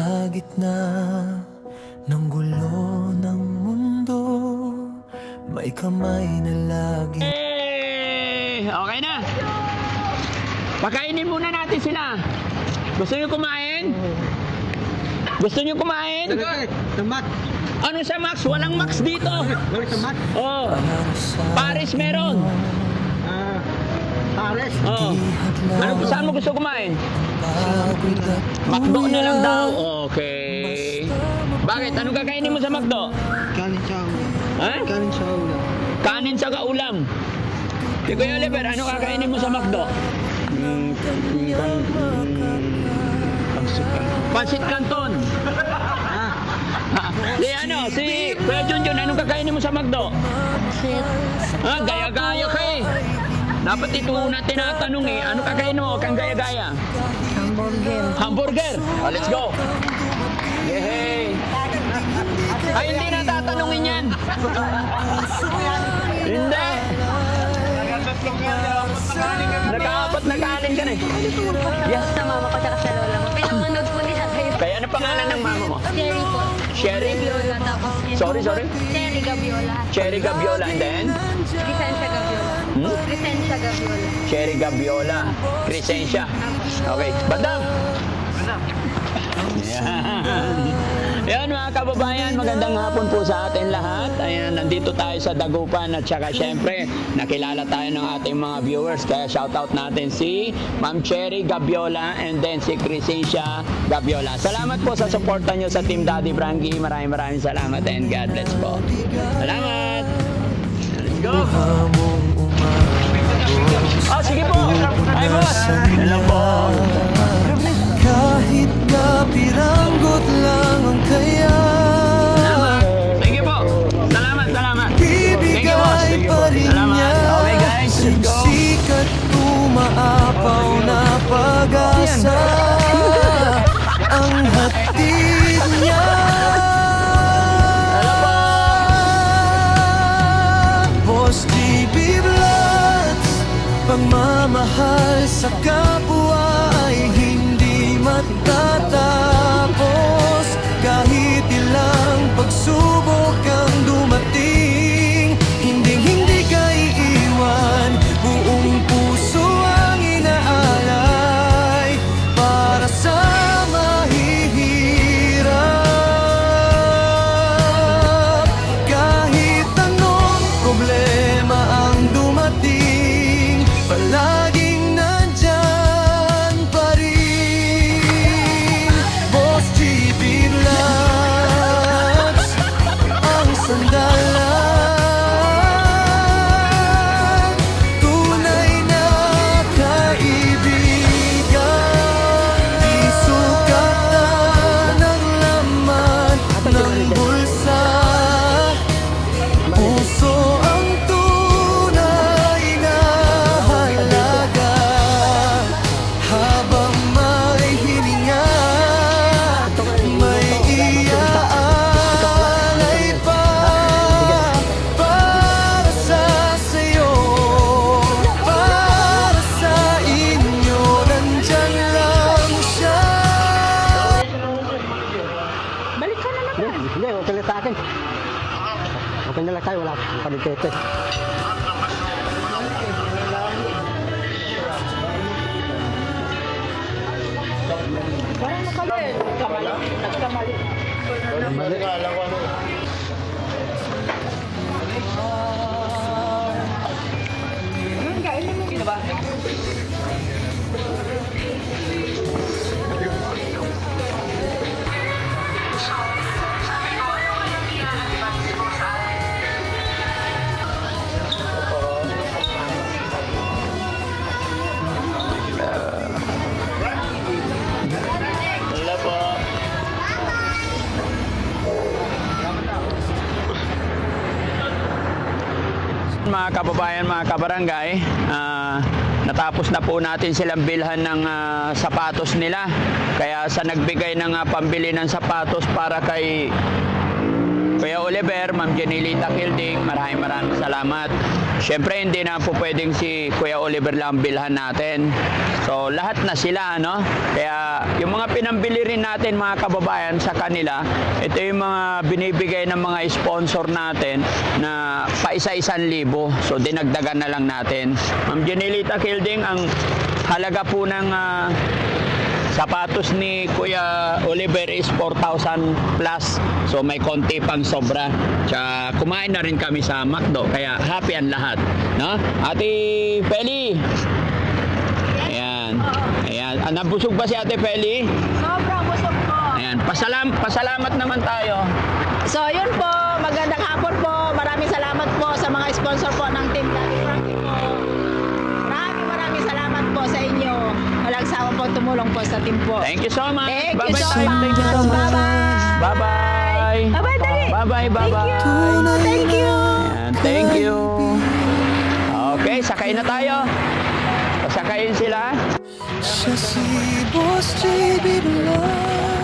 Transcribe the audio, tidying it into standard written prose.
Sa gitna ng gulo ng mundo, may kamay na lagi. Okay na. Pakainin muna natin sila. Gusto niyo kumain? Gusto niyo kumain? Sa Mac. Ano sa Max? Walang Max dito. Sa Mac. Oh. Paris meron. Pares. Oh. Ano, saan mo gusto kumain? McDo na lang daw. Okay. Bakit? Ano kakainin mo sa McDo? Kanin sa ulam. Ha? Kanin sa ulam. Kanin sa kaulam. Si Kuya Oliver, ano kakainin mo sa McDo? Pansit Canton. Si ano, si Kuya Junjun, anong kakainin mo sa McDo? Gaya-gaya ka eh. Dapat ito na tinatanong eh. Ano kakainin mo? Kang gaya-gaya? Hamburger. Let's go. Yehey. Ay, hindi na tatanungin yan. Hindi. Nag-aapat na kanin ka na eh. Yes. Sa mama ko tsaka sa lola mo. Pinapanood po nila kayo. Kaya ano pangalan ng mama mo? Cherry po. Sherry? Gabiola tapos yun. Sorry. Cherry Gabiola. Cherry Gabiola and then? Crescencia Gabiola. Crescencia Gabiola. Cherry Gabiola. Crescencia. Okay. Bandam! Yan mga kababayan, magandang hapon po sa atin lahat. Ayan, nandito tayo sa Dagupan at saka syempre nakilala tayo ng ating mga viewers. Kaya shoutout natin si Ma'am Cherry Gabiola and then si Crescencia Gabiola. Salamat po sa suporta nyo sa Team Daddy Frankie. Maraming salamat and God bless po. Salamat! Let's go! Oh, sige po! Hi boss! Hello po! Kahit na piranggot lang ang kaya, Thank you po! Salamat! Thank you boss! bibigay pa rin Salamat! niya. Okay guys, let's go! Sikat umaapaw na pag-asa ang hatid niya. Boss GB Vlogs, pagmamahal sa kapwa ay hindi matatapos. Kahit ilang pagsubok ang dumating, hindi ka iiwan. Buong puso ang inaalay para sa mahihirap. Kahit anong problema ang dumating, palaging nandyan pa rin. Boss GB Vlogs, ang sandalan, tunay na kaibigan. Di sukatan ang laman ng bulsa, puso ang tunay na halaga. Habang may hininga, may iaalay pa para sa sayo, para sa inyo. Nandyan lang siya. Balik ka na naman. Hindi, okay lang sa akin. Okay na lang tayo, wala akong panitete. Parang nakabalik. Nagkamali. Wala po. Mga kababayan, mga kabarangay, natapos na po natin silang bilhan ng sapatos nila. Kaya sa nagbigay ng pambili ng sapatos para kay Kuya Oliver, Ma'am Jenilita Kilding, maraming salamat. syempre hindi na po pwedeng si Kuya Oliver lang bilhan natin. So lahat na sila, no? Kaya yung mga pinambili rin natin mga kababayan sa kanila, ito yung mga binibigay ng mga sponsor natin na pa isa-1,000. So dinagdagan na lang natin. Ma'am Janelita Kilding, ang halaga po ng sapatos ni Kuya Oliver is 4,000 plus. So may konti pang sobra. Tsaka kumain na rin kami sa McDo. Kaya happy ang lahat, no? Ate Feli. Ayan. Ayan. Nabusog ba si Ate Feli? Sobrang busog po. Ayan. Pasalamat naman tayo. So yun po, magandang hapon po. Maraming salamat po sa mga sponsor po ng Team Daddy Frankie po. Maraming salamat po sa inyo. Walang sawa po tumulong po sa team po. Thank you so much. Thank you Bye-bye so tayo. much. Thank you so much. Bye-bye. Bye-bye. Bye-bye, Daddy. Bye-bye. Bye-bye. Thank you. Ayan. Thank you. Okay, sakay na tayo. Pasakayin sila. Siya si Boss JB Dulan.